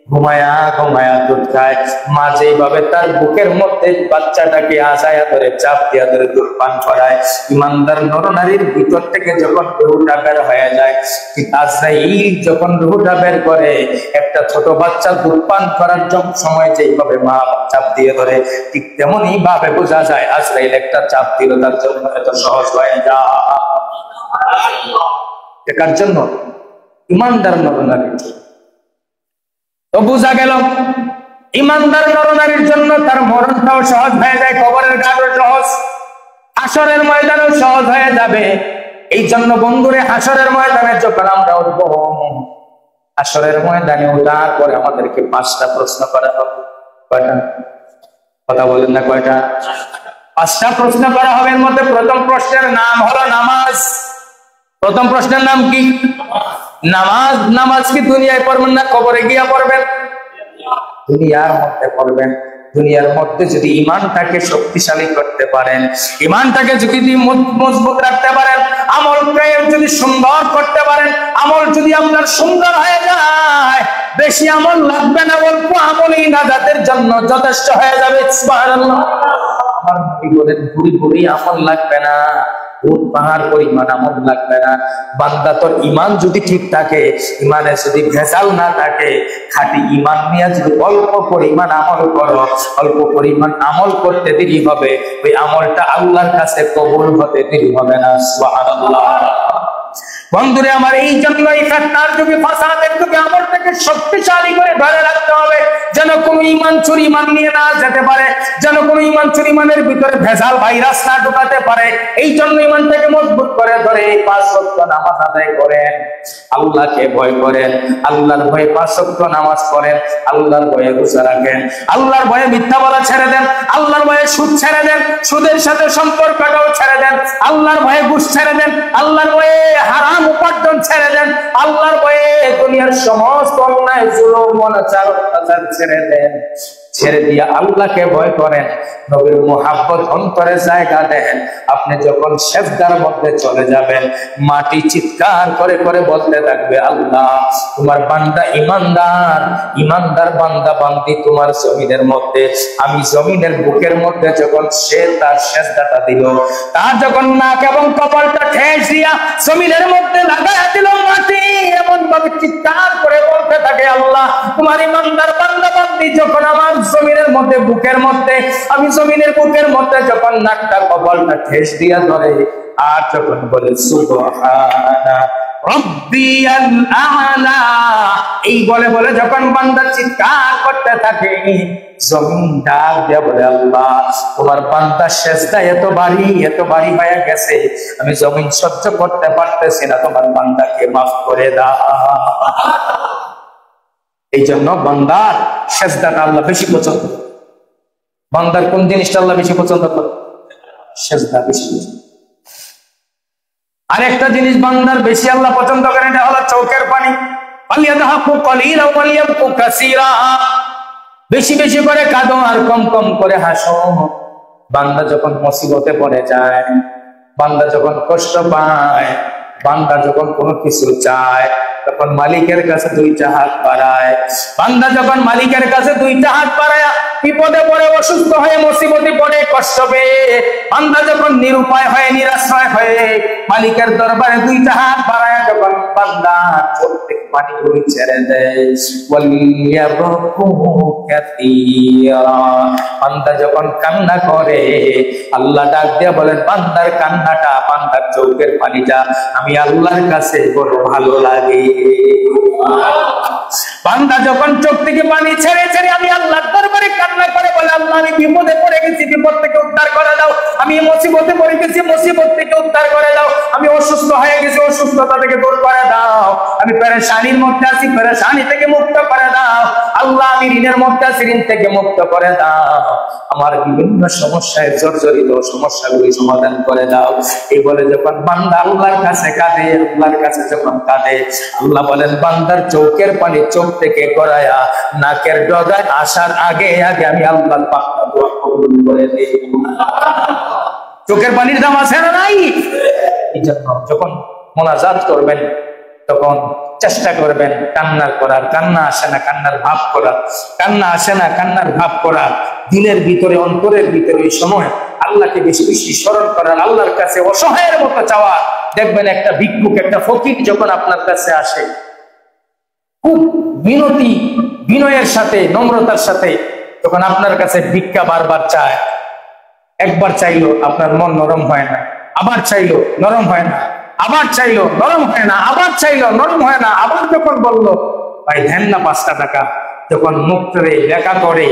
ঘুমায়া ঘুমায়া দুধ খায়, মা যেভাবে তার বুকের মধ্যে বাচ্চাটাকে আজায়া ধরে চাপ দিয়া ধরে দুধ পান করায়, ইমানদার নরনারীর ভিতর থেকে যখন রুহটা বের হয়ে যায়, ঠিক আজরাইল যখন রুহটা বের করে, একটা ছোট বাচ্চা দুধ পান করার সময় যেভাবে মা চাপ দিয়ে ধরে, ঠিক তেমনই ভাবে বোঝা যায় আজরাইল একটা চাপ দিল তার জন্য এত সহজ হয়ে যায়। কার জন্য? ইমানদার নরনারীর। তো বোঝা গেল ইমানদার নরনারীর জন্য তার মরণটাও সহজ হয়ে যায়, কবরের ঘাটও সহজ, হাসরের ময়দানও সহজ হয়ে যাবে। এই জন্য বন্ধুরে, হাসরের ময়দানে যখন আমরা উঠবো, হাসরের ময়দানে ওঠার পরে আমাদেরকে 5টা প্রশ্ন করা হবে। কয়টা? কথা বলেন না, কয়টা? 5টা প্রশ্ন করা হবে। এর মধ্যে প্রথম প্রশ্নের নাম হলো নামাজ। প্রথম প্রশ্নের নাম কি? নামাজ। নামাজ কি দুনিয়ায় পড়বেন না কবরে গিয়া পড়বেন? দুনিয়ার মধ্যে পড়বেন। দুনিয়ার মধ্যে যদি ইমানটাকে শক্তিশালী করতে পারেন, ইমানটাকে যদি মজবুত রাখতে পারেন, আমলকে যদি সুন্দর করতে পারেন, আমল যদি আপনার সুন্দর হয়ে যায়, বেশি আমল লাগবে না, অল্প আমলই নাজাতের জন্য যথেষ্ট হয়ে যাবে। সুবহানাল্লাহ। আমার নবী বলেন ভুরি ভুরি আমল লাগবে না, উট পাহাড় পরিমাণ আমল লাগবে না। বান্দা তোর ইমান যদি ঠিক থাকে, ইমানে যদি ভেজাল না থাকে, খাঁটি ইমান নিয়ে যদি অল্প পরিমাণ আমল করো, অল্প পরিমাণ আমল করতে দেরি হবে, ওই আমলটা আল্লাহর কাছে কবুল হতে দেরি হবে না। সুবহানাল্লাহ। বন্ধুরে আমার, এই জন্য এই ফিতনার যুগে, ফাসাদের যুগে আমলটাকে শক্তিশালী করে ধরে রাখতে হবে, যেন কোনো ইমান চুরি ইমান নিয়ে না যেতে পারে, যেন কোনো ইমান চুরি ইমানের ভিতরে ভেজাল ভাইরাস না ঢুকাতে পারে। এই জন্য ইমানটাকে মজবুত করে ধরে 5 ওয়াক্ত নামাজ আদায় করেন, আল্লাহকে ভয় করেন, আল্লাহর ভয়ে 5 ওয়াক্ত নামাজ পড়েন, আল্লাহর ভয়ে রোজা রাখেন, আল্লাহর ভয়ে মিথ্যা বলা ছেড়ে দেন, আল্লাহর ভয়ে সুদ ছেড়ে দেন, সুদের সাথে সম্পর্কটাও ছেড়ে দেন, আল্লাহর ভয়ে ঘুষ ছেড়ে দেন, আল্লাহর ভয়ে হারাম উপার্জন ছেড়ে দেন, আল্লাহর ভয়ে দুনিয়ার সমস্ত অন্যায় জুলুম অনাচার অত্যাচার ছেড়ে দেন। ছেড়ে দিয়ে আল্লাহকে ভয় করেন, নবীর মুহাব্বত অন্তরে জায়গা দেন। আপনি যখন সিজদার মধ্যে চলে যাবেন, মাটি চিৎকার করে করে বলতে থাকবে, আল্লাহ তোমার বান্দা ইমানদার, ইমানদার বান্দা বান্দি তোমার জমিনের মধ্যে, আমি জমিনের বুকের মধ্যে যখন সে তার সিজদাটা দিল, তার যখন নাক এবং কপালটা ঠেস দিয়া জমিনের মধ্যে লাগায়া দিল মাটি, এমন ভাবে চিৎকার করে বলতে থাকে, আল্লাহ তোমার ইমানদার বান্দা বান্দি যখন আমার জমিনের মধ্যে বুকের মধ্যে, আমি জমিনের বুকের মধ্যে যখন নাকটা কপালটা ঠেস দিয়া ধরে, আর যখন বলে সুবহানা রাব্বিয়াল আ'লা, এই বলে বলে যখন বান্দা চিৎকার করতে থাকে, জমিন ডাক দিয়া বলে, আল্লাহ তোমার বান্দা সিজদা এত ভারী হয়ে গেছে, আমি জমিন সহ্য করতে পারতেছি না, তোমার বান্দাকে মাফ করে দাও। এই জন্য বান্দার সিজদাটা আল্লাহ বেশি পছন্দ। বান্দার কোন জিনিসটা আল্লাহ বেশি পছন্দ করে? সিজদা বেশি পছন্দ। আরেকটা জিনিস বান্দার বেশি আল্লাহ পছন্দ করেন, এটা হলো চোখের পানি। ফালিয়াদহাকু কালিলা ওয়া লিয়াবকু কাসীরা, বেশি বেশি করে কাঁদো আর কম কম করে হাসো। বান্দা যখন মুসিবতে পড়ে যায়, বান্দা যখন কষ্ট পায়, বান্দা যখন কোনো কিছু চায়, তখন মালিকের কাছে 2টা হাত বাড়ায়। বান্দা যখন মালিকের কাছে 2টা হাত বাড়ায়, বিপদে পড়ে, অসুস্থ হয়ে, মুসিবতে পড়ে, কষ্ট পেয়ে, বান্দা যখন নিরুপায় হয়ে, নিরাশ্রয় হয়ে মালিকের দরবারে 2টা হাত বাড়ায়, যখন বান্দা চোখ থেকে পানিগুলি ছেড়ে দেয়, ওয়ালিয়াবকু কাসীরা, বান্দা যখন কান্না করে, আল্লাহ ডাক দিয়ে বলেন, বান্দার কান্নাটা, বান্দার চোখের পানিটা আমি আল্লাহর কাছে বড় ভালো লাগে। বান্দা যখন চোখ থেকে পানি ছেড়ে ছেড়ে আমি আল্লাহর দরবারে কান্না করে বলে, আল্লাহ আমি বিপদে পড়ে গেছি, বিপদ থেকে উদ্ধার করে দাও, আমি মুসিবতে পড়ে গেছি, মুসিবত থেকে উদ্ধার করে দাও, আমি অসুস্থ হয়ে গেছি, অসুস্থতা থেকে দূর করে দাও, আমি পেরেশানির মধ্যে আছি, পেরেশানি থেকে মুক্ত করে দাও, আল্লাহ আমি ঋণের মধ্যে আছি, ঋণ থেকে মুক্ত করে দাও, আমার বিভিন্ন সমস্যায় জর্জরিত সমস্যাগুলি সমাধান করে দাও। এই বলে যখন বান্দা আল্লাহর কাছে কাঁদে, আল্লাহর কাছে যখন কাঁদে, আল্লাহ বলেন বান্দার চোখের পানি চোখ থেকে গড়ায়া নাকের ডগায় আসার আগে আগে আমি আল্লাহর পাকটা দোয়া কবুল করে দেই। চোখের পানির দাম আছে না নাই? এই জন্য যখন মোনাজাত করবেন, তখন চেষ্টা করবেন কান্নার করার, কান্না আসে না কান্নার ভাব করার, কান্না আসে না কান্নার ভাব করার, দিলের ভিতরে অন্তরের ভিতরে ওই সময় আল্লাহকে বেশি বেশি স্মরণ করার, আল্লাহর কাছে অসহায়ের মতো চাওয়া। দেখবেন একটা ভিক্ষুক, একটা ফকির যখন আপনার কাছে আসে, খুব বিনতি বিনয়ের সাথে নম্রতার সাথে তখন আপনার কাছে ভিক্ষা বারবার চায়, একবার চাইলো আপনার মন নরম হয় না, আবার চাইলো নরম হয় না, আবার চাইলো নরম হয় না, আবার চাইলো নরম হয় না, আবার যখন বললো ভাই দেন না 5টা টাকা, যখন মুখটারে লেখা করে,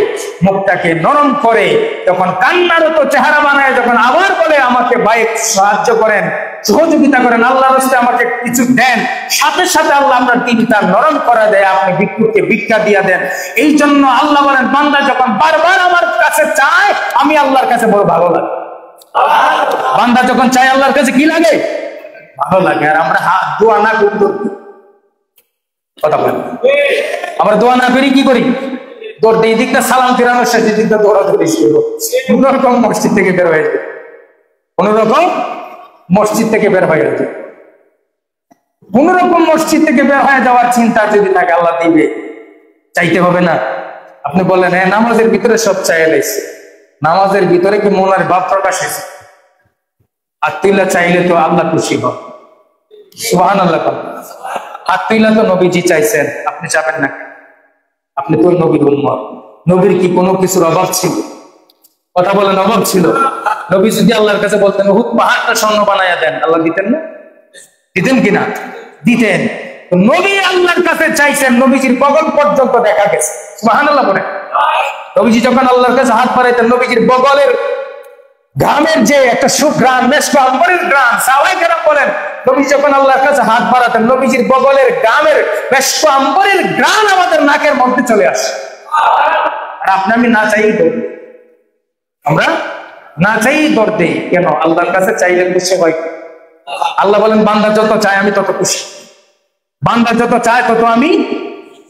মুখটাকে নরম করে, তখন কান্নারত চেহারা বানায়, যখন আবার বলে আমাকে ভাই সাহায্য করেন, সহযোগিতা করেন, আল্লাহর রাস্তে আমাকে কিছু দেন, সাথে সাথে আল্লাহ আপনার দিলটা নরম করে দেয়, আপনি ভিক্ষুককে ভিক্ষা দিয়ে দেন। এই জন্য আল্লাহ বলেন বান্দা যখন বারবার আমার কাছে চায়, আমি আল্লাহর কাছে বড় ভালো লাগে। বান্দা যখন চায় আল্লাহর কাছে কি লাগে? ভালো লাগে। আর আমরা দোয়া না করি, কথা বলেন, আমরা দোয়া না করি কি করি? দৌড় এই দিকটা সালাম ফিরানোর সাথে দিকটা দৌড়াদৌড়ি শুরু, কোনোরকম মসজিদ থেকে বের হয়ে যায়, কোনোরকম মসজিদ থেকে বের হয়ে যায়, কোনোরকম মসজিদ থেকে বের হয়ে যাওয়ার চিন্তা যদি থাকে, আল্লাহ দিবে, চাইতে হবে না। আপনি বলেন হ্যাঁ নামাজের ভিতরে সব চাইয়া লাইছে, নামাজের ভিতরে কি মনের ভাব প্রকাশ হয়েছে? হাত তুইলা চাইলে তো আল্লাহ খুশি হন, সুবহানাল্লাহ। হাত তুইলা তো নবীজি চাইছেন, আপনি চাবেন না? আপনি তো নবীর উম্মত, নবীর কি কোনো কিছুর অভাব ছিল? কথা বলেন, অভাব ছিল? নবী যদি আল্লাহর কাছে বলতেন উহুদ পাহাড়টা স্বর্ণ বানাইয়া দেন, আল্লাহ দিতেন না? দিতেন কিনা? দিতেন। নবী আল্লাহর কাছে চাইছেন, নবীজির বগল পর্যন্ত দেখা গেছে, সুবহানাল্লাহ বলেন। নবীজি যখন আল্লাহর কাছে হাত বাড়াইতেন, নবীজির বগলের ঘামের যে একটা সুঘ্রাণ, মেশক আম্বরের ঘ্রাণ, সাহাবায়ে কেরাম বলেন নবী যখন আল্লাহর কাছে হাত বাড়াতেন, নবীজির বগলের ঘামের মেশক আম্বরের ঘ্রাণ আমাদের নাকের মধ্যে চলে আসে। আর আপনি আমি না চাই দৌড়, আমরা না চাই দৌড় দেই কেন? আল্লাহর কাছে চাইলে খুশি হয়। আল্লাহ বলেন বান্দা যত চায় আমি তত খুশি, বান্দা যত চায় তত আমি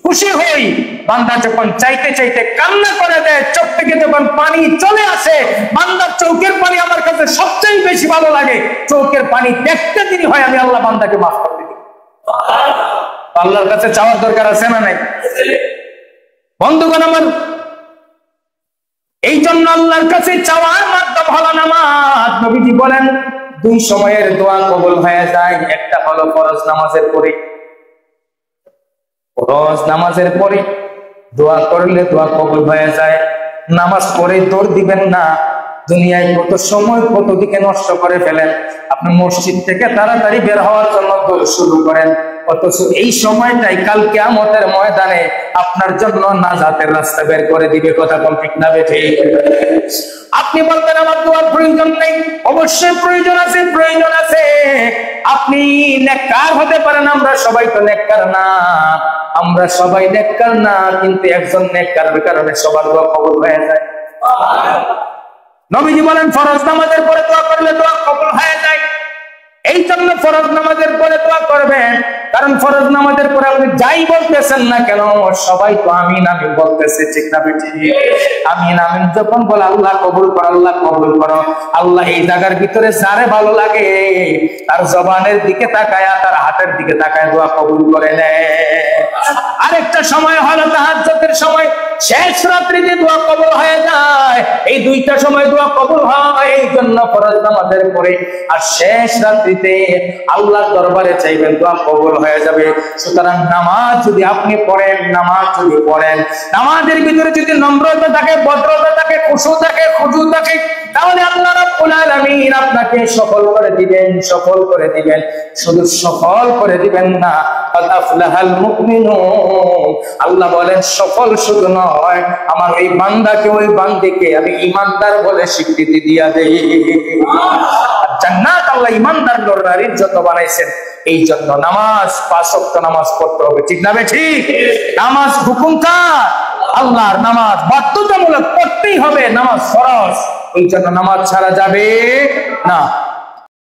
খুশি হই। বান্দা যখন চাইতে চাইতে কান্না করে দেয়, চোখ থেকে যখন পানি চলে আসে, বান্দার চোখের পানি আমার কাছে সবচেয়ে বেশি ভালো লাগে। চোখের পানি দেখতে দেরি হয়, আমি আল্লাহ বান্দাকে মাফ করে দিই। আল্লাহর কাছে চাওয়ার দরকার আছে না নাই? বন্ধুগণ আমার, এই জন্য আল্লাহর কাছে চাওয়ার মাধ্যম হলো নামাজ। নবীজি বলেন 2 সময়ের দোয়া কবুল হয়ে যায়, একটা হলো ফরজ নামাজের পরে। ফরজ নামাজের পরে দোয়া করলে দোয়া কবুল হয়ে যায়। নামাজ পড়ে দৌড় দিবেন না। দুনিয়ায় কত সময় কত দিকে নষ্ট করে ফেলেন, আপনি মসজিদ থেকে তাড়াতাড়ি বের হওয়ার জন্য দৌড় শুরু করেন, অথচ এই সময়টাই কাল কিয়ামতের ময়দানে আপনার জন্য নাজাতের রাস্তা বের করে দিবে। কথা বল ঠিক না বেঠিক? আপনি বলবেন আমার দোয়ার প্রয়োজন নেই, অবশ্যই প্রয়োজন আছে, প্রয়োজন আছে। আপনি নেককার হতে পারেন, আমরা সবাই তো নেককার না, আমরা সবাই নেককার না, কিন্তু একজন নেককারের কারণে সবার দোয়া কবুল হয়ে যায়। নবীজি বলেন ফরজ নামাজের পরে দোয়া করলে দোয়া কবুল হয়ে যায়। এই জন্য ফরজ নামাজের পরে দোয়া করবেন, কারণ ফরজ নামাজের পরে আপনি যাই বলতেছেন না কেন, সবাই তো আমিন আমিন বলতেছে, ঠিক না বেঠিক? আমিন আমিন যখন বলে আল্লাহ কবুল করো, আল্লাহ কবুল করো, আল্লাহ এই জায়গার ভিতরে যারে ভালো লাগে তার জবানের দিকে তাকায়া, তার হাতের দিকে তাকায় দোয়া কবুল করে নেয়। আরেকটা সময় হলো তাহাজ্জুদের সময়, শেষ রাত্রিতে দোয়া কবুল হয়ে যায়। এই 2টা সময় দোয়া কবুল হয়, এই জন্য ফরজ নামাজের পরে আর শেষ রাত্রিতে আল্লাহর দরবারে চাইবেন, দোয়া কবুল হয়ে যাবে। সুতরাং নামাজ যদি আপনি পড়েন, নামাজ যদি পড়েন, নামাজের ভিতরে যদি নম্রতা থাকে, ভদ্রতা থাকে, খুশু থাকে, খুজু থাকে, তাহলে আল্লাহ রাব্বুল আলামিন আপনাকে সফল করে দিবেন, সফল করে দিবেন। শুধু সফল করে দিবেন না, আফলাহাল মুমিনুন, আল্লাহ বলেন সফল শুধু নয়, আমার ওই বান্দাকে, ওই বান্দিকে আমি ঈমানদার বলে স্বীকৃতি দিয়া দেই। জান্নাত আল্লাহ ঈমানদার নরনারীর ইজ্জত বানাইছেন। এই জন্য নামাজ, 5 ওয়াক্ত নামাজ পড়তে হবে, ঠিক না বেঠিক? নামাজ হুকুম কার? আল্লাহর। নামাজ বাধ্যতামূলক পড়তেই হবে, নামাজ ফরজ। এই জন্য নামাজ ছাড়া যাবে না।